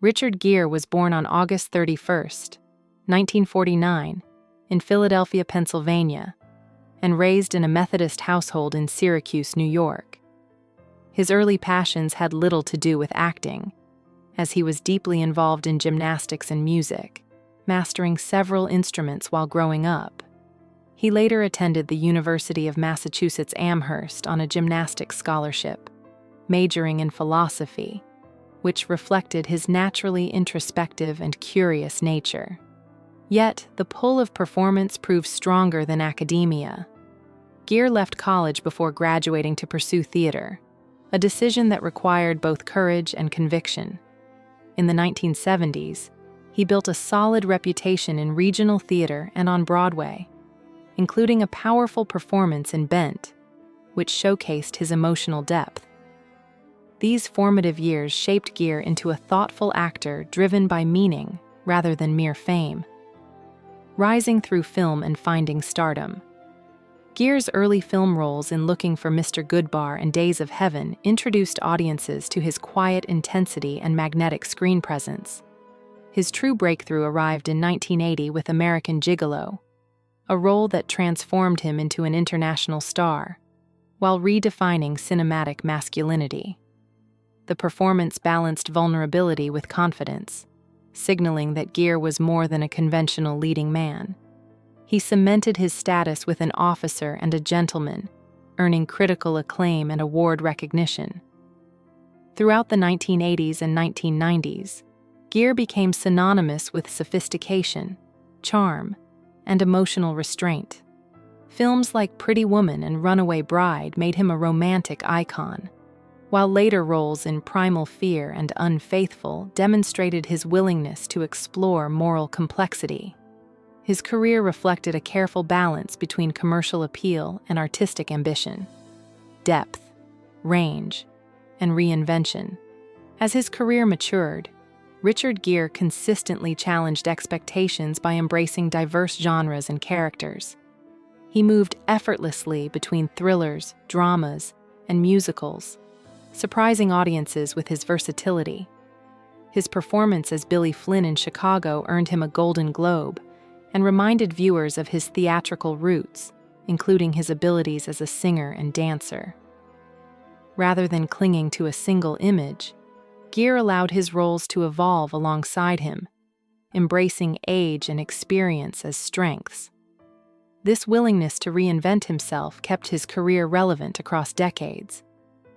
Richard Gere was born on August 31st, 1949, in Philadelphia, Pennsylvania, and raised in a Methodist household in Syracuse, New York. His early passions had little to do with acting, as he was deeply involved in gymnastics and music, mastering several instruments while growing up. He later attended the University of Massachusetts Amherst on a gymnastics scholarship, majoring in philosophy, which reflected his naturally introspective and curious nature. Yet, the pull of performance proved stronger than academia. Gere left college before graduating to pursue theater, a decision that required both courage and conviction. In the 1970s, he built a solid reputation in regional theater and on Broadway, including a powerful performance in Bent, which showcased his emotional depth. These formative years shaped Gere into a thoughtful actor driven by meaning rather than mere fame. Rising through film and finding stardom. Gere's early film roles in Looking for Mr. Goodbar and Days of Heaven introduced audiences to his quiet intensity and magnetic screen presence. His true breakthrough arrived in 1980 with American Gigolo, a role that transformed him into an international star, while redefining cinematic masculinity. The performance balanced vulnerability with confidence, signaling that Gere was more than a conventional leading man. He cemented his status with an officer and a gentleman, earning critical acclaim and award recognition. Throughout the 1980s and 1990s, Gere became synonymous with sophistication, charm, and emotional restraint. Films like Pretty Woman and Runaway Bride made him a romantic icon, while later roles in Primal Fear and Unfaithful demonstrated his willingness to explore moral complexity. His career reflected a careful balance between commercial appeal and artistic ambition, depth, range, and reinvention. As his career matured, Richard Gere consistently challenged expectations by embracing diverse genres and characters. He moved effortlessly between thrillers, dramas, and musicals, surprising audiences with his versatility. His performance as Billy Flynn in Chicago earned him a Golden Globe and reminded viewers of his theatrical roots, including his abilities as a singer and dancer. Rather than clinging to a single image, Gere allowed his roles to evolve alongside him, embracing age and experience as strengths. This willingness to reinvent himself kept his career relevant across decades.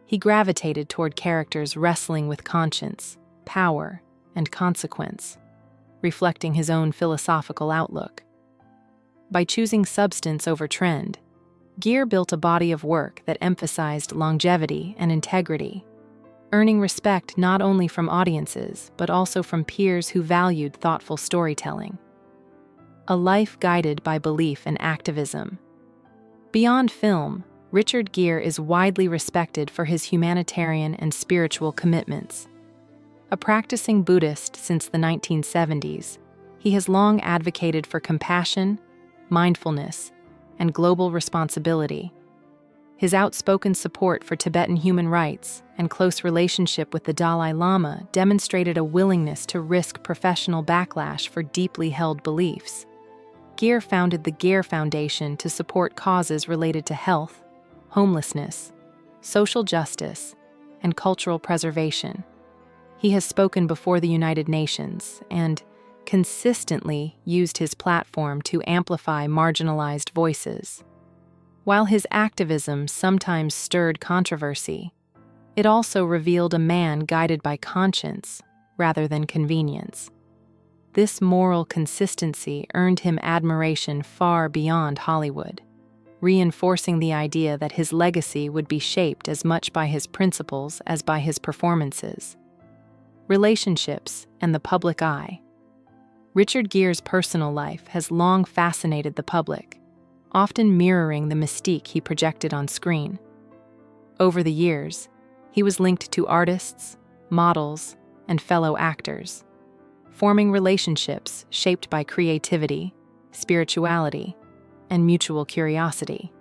He gravitated toward characters wrestling with conscience, power, and consequence, reflecting his own philosophical outlook. By choosing substance over trend, Gere built a body of work that emphasized longevity and integrity, earning respect not only from audiences but also from peers who valued thoughtful storytelling. A life guided by belief and activism. Beyond film, Richard Gere is widely respected for his humanitarian and spiritual commitments. A practicing Buddhist since the 1970s, he has long advocated for compassion, mindfulness, and global responsibility. His outspoken support for Tibetan human rights and close relationship with the Dalai Lama demonstrated a willingness to risk professional backlash for deeply held beliefs. Gere founded the Gere Foundation to support causes related to health, homelessness, social justice, and cultural preservation. He has spoken before the United Nations and consistently used his platform to amplify marginalized voices. While his activism sometimes stirred controversy, it also revealed a man guided by conscience rather than convenience. This moral consistency earned him admiration far beyond Hollywood, reinforcing the idea that his legacy would be shaped as much by his principles as by his performances. Relationships and the public eye. Richard Gere's personal life has long fascinated the public, often mirroring the mystique he projected on screen. Over the years, he was linked to artists, models, and fellow actors, forming relationships shaped by creativity, spirituality, and mutual curiosity.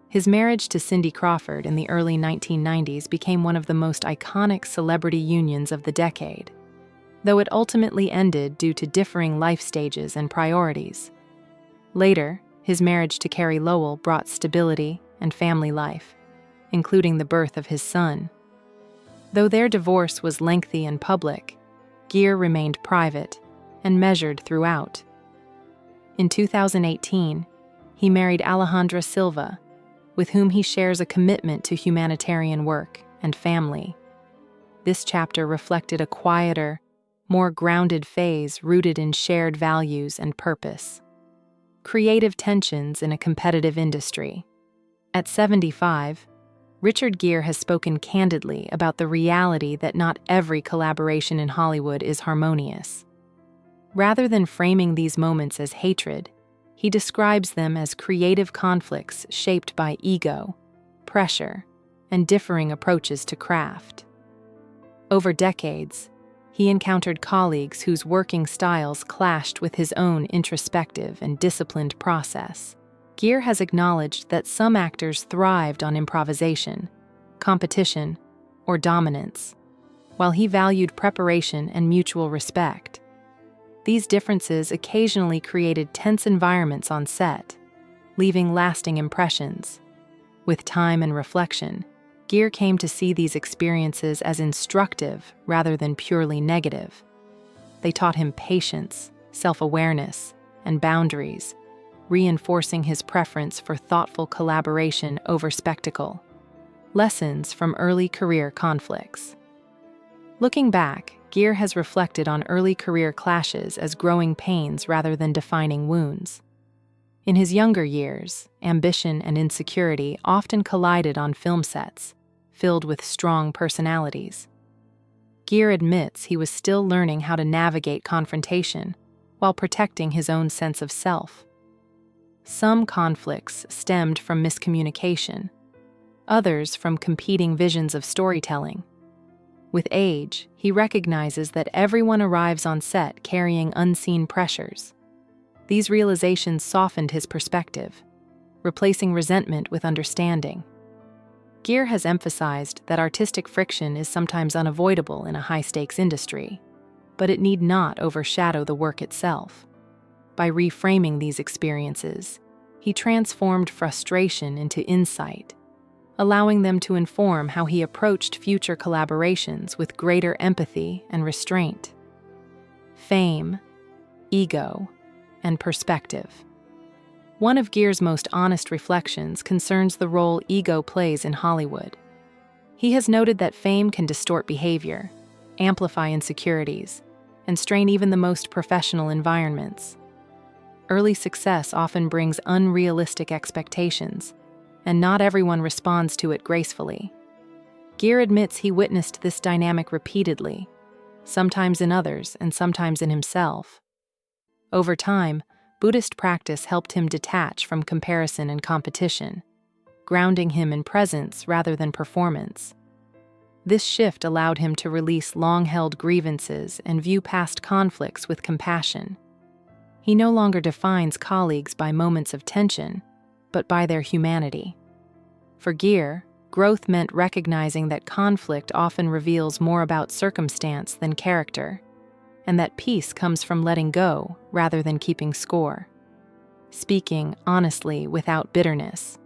His marriage to Cindy Crawford in the early 1990s became one of the most iconic celebrity unions of the decade. though it ultimately ended due to differing life stages and priorities. Later, his marriage to Carrie Lowell brought stability and family life, including the birth of his son. Though their divorce was lengthy and public, Gere remained private and measured throughout. In 2018, he married Alejandra Silva, with whom he shares a commitment to humanitarian work and family. This chapter reflected a quieter, more grounded phase rooted in shared values and purpose. Creative tensions in a competitive industry. At 75, Richard Gere has spoken candidly about the reality that not every collaboration in Hollywood is harmonious. Rather than framing these moments as hatred, he describes them as creative conflicts shaped by ego, pressure, and differing approaches to craft. Over decades, he encountered colleagues whose working styles clashed with his own introspective and disciplined process. Gere has acknowledged that some actors thrived on improvisation, competition, or dominance, while he valued preparation and mutual respect. These differences occasionally created tense environments on set, leaving lasting impressions. With time and reflection, Gere came to see these experiences as instructive rather than purely negative. They taught him patience, self-awareness, and boundaries, reinforcing his preference for thoughtful collaboration over spectacle. Lessons from early career conflicts. Looking back, Gere has reflected on early career clashes as growing pains rather than defining wounds. In his younger years, ambition and insecurity often collided on film sets, filled with strong personalities. Gere admits he was still learning how to navigate confrontation while protecting his own sense of self. Some conflicts stemmed from miscommunication, others from competing visions of storytelling. With age, he recognizes that everyone arrives on set carrying unseen pressures. These realizations softened his perspective, replacing resentment with understanding. Gere has emphasized that artistic friction is sometimes unavoidable in a high-stakes industry, but it need not overshadow the work itself. By reframing these experiences, he transformed frustration into insight, allowing them to inform how he approached future collaborations with greater empathy and restraint. Fame, ego, and perspective. One of Gere's most honest reflections concerns the role ego plays in Hollywood. He has noted that fame can distort behavior, amplify insecurities, and strain even the most professional environments. Early success often brings unrealistic expectations, and not everyone responds to it gracefully. Gere admits he witnessed this dynamic repeatedly, sometimes in others and sometimes in himself. Over time, Buddhist practice helped him detach from comparison and competition, grounding him in presence rather than performance. This shift allowed him to release long-held grievances and view past conflicts with compassion. He no longer defines colleagues by moments of tension, but by their humanity. For Gere, growth meant recognizing that conflict often reveals more about circumstance than character, and that peace comes from letting go rather than keeping score. Speaking honestly without bitterness.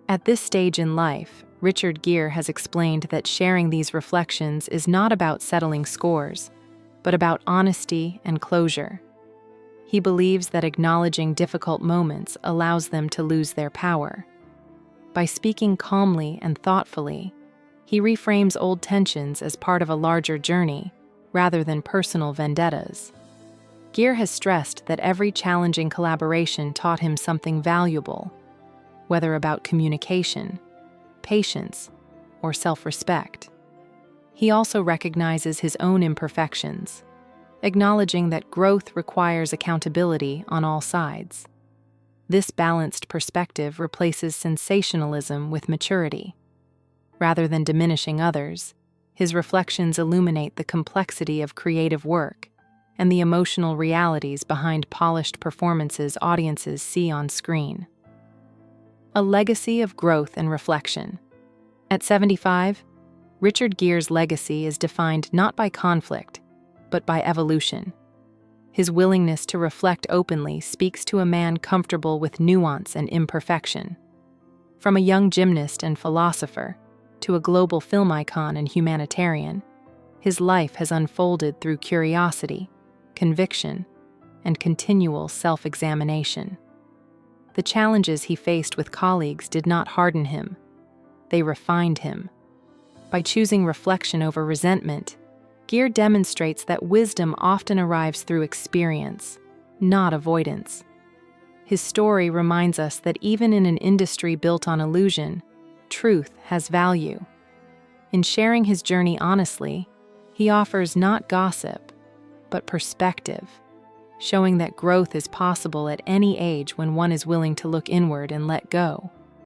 At this stage in life, Richard Gere has explained that sharing these reflections is not about settling scores, but about honesty and closure. He believes that acknowledging difficult moments allows them to lose their power. By speaking calmly and thoughtfully, he reframes old tensions as part of a larger journey, rather than personal vendettas. Gere has stressed that every challenging collaboration taught him something valuable, whether about communication, patience, or self-respect. He also recognizes his own imperfections, acknowledging that growth requires accountability on all sides. This balanced perspective replaces sensationalism with maturity. Rather than diminishing others, his reflections illuminate the complexity of creative work and the emotional realities behind polished performances audiences see on screen. A legacy of growth and reflection. At 75, Richard Gere's legacy is defined not by conflict, but by evolution. His willingness to reflect openly speaks to a man comfortable with nuance and imperfection. From a young gymnast and philosopher to a global film icon and humanitarian, his life has unfolded through curiosity, conviction, and continual self-examination. The challenges he faced with colleagues did not harden him. They refined him. By choosing reflection over resentment, Gere demonstrates that wisdom often arrives through experience, not avoidance. His story reminds us that even in an industry built on illusion, truth has value. In sharing his journey honestly, he offers not gossip, but perspective, showing that growth is possible at any age when one is willing to look inward and let go.